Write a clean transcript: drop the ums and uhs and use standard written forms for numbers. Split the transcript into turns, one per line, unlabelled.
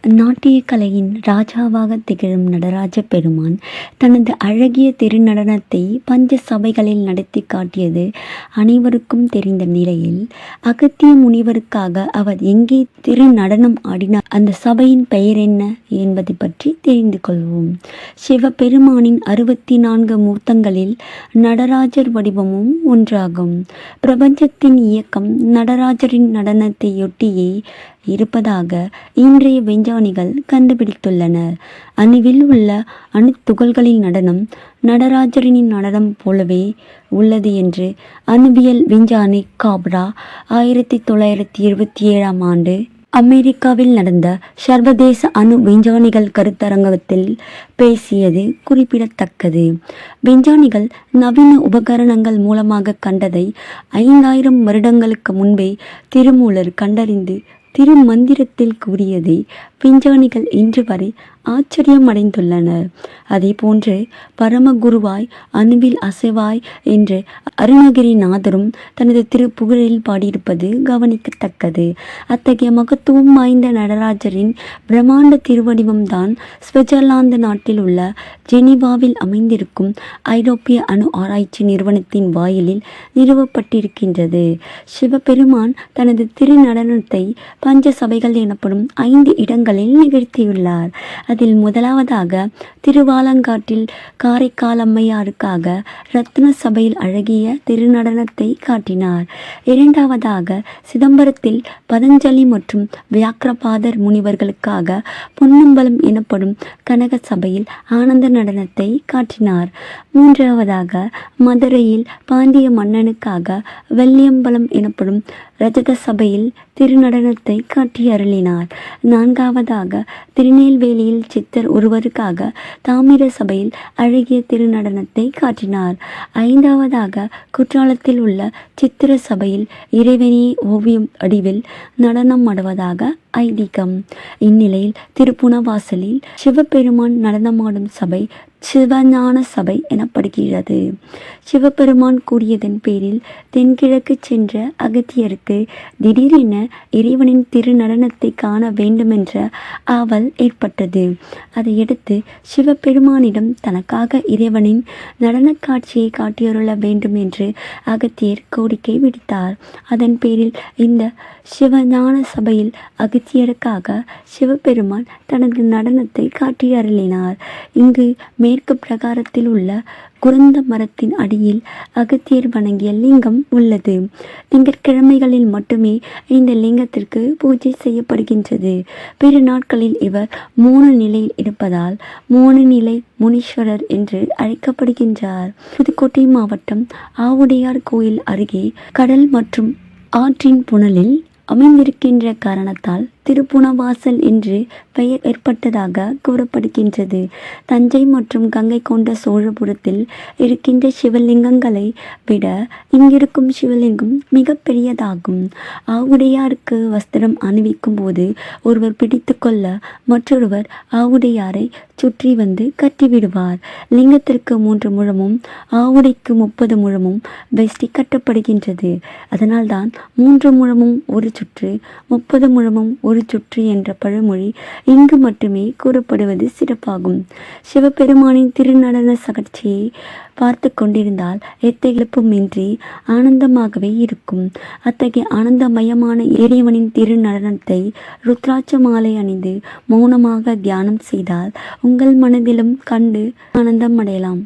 நாட்டிய கலையின் ராஜாவாக திகழும் நடராஜ பெருமான் தனது அழகிய திருநடனத்தை பஞ்ச சபைகளில் நடத்தி காட்டியது அனைவருக்கும் தெரிந்த நிலையில், அகத்திய முனிவருக்காக அவர் எங்கே திருநடனம் ஆடினார், அந்த சபையின் பெயர் என்ன என்பதை பற்றி தெரிந்து கொள்வோம். சிவபெருமானின் 64 மூர்த்தங்களில் நடராஜர் வடிவமும் ஒன்றாகும். பிரபஞ்சத்தின் இயக்கம் நடராஜரின் நடனத்தையொட்டியே இருப்பதாக இன்றைய விஞ்ஞானிகள் கண்டுபிடித்துள்ளனர். அணுவில் உள்ள அணுத்துகள்களின் நடனம் நடராஜரின் நடனம் போலவே உள்ளது என்று அணுவியல் விஞ்ஞானி காப்ரா 1977ஆம் ஆண்டு அமெரிக்காவில் நடந்த சர்வதேச அணு விஞ்ஞானிகள் கருத்தரங்கத்தில் பேசியது குறிப்பிடத்தக்கது. விஞ்ஞானிகள் நவீன உபகரணங்கள் மூலமாக கண்டதை 5000 வருடங்களுக்கு முன்பே திருமூலர் கண்டறிந்து திருமந்திரத்தில் கூறியதை விஞ்ஞானிகள் இன்று வரை ஆச்சரியமடைந்துள்ளனர். அதேபோன்று பரமகுருவாய் அணுவில் அசைவாய் என்று அருணகிரிநாதரும் தனது திருப்புகழில் பாடியிருப்பது கவனிக்கத்தக்கது. அத்தகைய மகத்துவம் வாய்ந்த நடராஜரின் பிரம்மாண்ட திருவடிவம்தான் சுவிட்சர்லாந்து நாட்டில் உள்ள ஜெனீவாவில் அமைந்திருக்கும் ஐரோப்பிய அணு ஆராய்ச்சி நிறுவனத்தின் வாயிலில் நிறுவப்பட்டிருக்கின்றது. சிவபெருமான் தனது திருநடனத்தை பஞ்ச சபைகள் எனப்படும் 5 இடங்களில் நிகழ்த்தியுள்ளார். அதில் முதலாவதாக திருவாலங்காட்டில் காரைக்கால் அம்மையாருக்காக ரத்ன சபையில் அழகிய திருநடனத்தை காட்டினார். இரண்டாவதாக சிதம்பரத்தில் பதஞ்சலி மற்றும் வியாக்கிரபாதர் முனிவர்களுக்காக பொன்னம்பலம் எனப்படும் கனக சபையில் ஆனந்த நடனத்தை காட்டினார். மூன்றாவதாக மதுரையில் பாண்டிய மன்னனுக்காக வெள்ளியம்பலம் எனப்படும் ரஜத சபையில் திருநடனத்தை காட்டி அருளினார். நான்காவதாக திருநெல்வேலியில் சித்தர் ஒருவருக்காக தாமிர சபையில் அழகிய திருநடனத்தை காட்டினார். ஐந்தாவதாக குற்றாலத்தில் உள்ள சித்திர சபையில் இறைவனே ஓவியம் வடிவில் நடனம் ஆடுவதாக ஐதீகம். இந்நிலையில் திருப்புணவாசலில் சிவபெருமான் நடனமாடும் சபை சிவஞான சபை எனப்படுகிறது. சிவபெருமான் கூறியதன் பேரில் தென்கிழக்கு சென்ற அகத்தியருக்கு திடீரென இறைவனின் திருநடனத்தை காண வேண்டுமென்ற ஆவல் ஏற்பட்டது. அதையடுத்து சிவபெருமானிடம் தனக்காக இறைவனின் நடன காட்சியை காட்டியருள வேண்டும் என்று அகத்தியர் கோரிக்கை விடுத்தார். அதன் பேரில் இந்த சிவஞான சபையில் அகத்தியருக்காக சிவபெருமான் தனது நடனத்தை காட்டி அருளினார். இங்கு மேற்கு பிரகாரத்தில் உள்ள குருந்த மரத்தின் அடியில் அகத்தியர் வணங்கிய லிங்கம் உள்ளது. திங்கட்கிழமைகளில் மட்டுமே இந்த லிங்கத்திற்கு பூஜை செய்யப்படுகின்றது. பிற நாட்களில் இவர் 3 நிலையில் இருப்பதால் 3 நிலை முனீஸ்வரர் என்று அழைக்கப்படுகின்றார். புதுக்கோட்டை மாவட்டம் ஆவுடையார் கோயில் அருகே கடல் மற்றும் ஆற்றின் புனலில் அமைந்திருக்கின்ற காரணத்தால் திருப்புணவாசல் என்று பெயர் ஏற்பட்டதாக கூறப்படுகின்றது. தஞ்சை மற்றும் கங்கை கொண்ட சோழபுரத்தில் இருக்கின்ற சிவலிங்கங்களை விட இங்கிருக்கும் சிவலிங்கம் மிக பெரியதாகும். ஆவுடையாருக்கு வஸ்திரம் அணிவிக்கும் போது ஒருவர் பிடித்து கொள்ள மற்றொருவர் ஆவுடையாரை சுற்றி வந்து கட்டிவிடுவார். லிங்கத்திற்கு 3 முழமும் ஆவுடைக்கு 30 முழமும் வெஷ்டி கட்டப்படுகின்றது. அதனால்தான் 3 முழமும் ஒரு சுற்று 30 முழமும் ஒரு சுற்று என்ற பழமொழி இங்கு மட்டுமே கூறப்படுவது சிறப்பாகும். சிவபெருமானின் திருநடன சகட்சியை பார்த்து கொண்டிருந்தால் எத்தகைய ஆனந்தமாகவே இருக்கும். அத்தகைய ஆனந்தமயமான இறைவனின் திருநடனத்தை ருத்ராட்ச மாலை அணிந்து மௌனமாக தியானம் செய்தால் உங்கள் மனதிலும் கண்டு ஆனந்தம் அடையலாம்.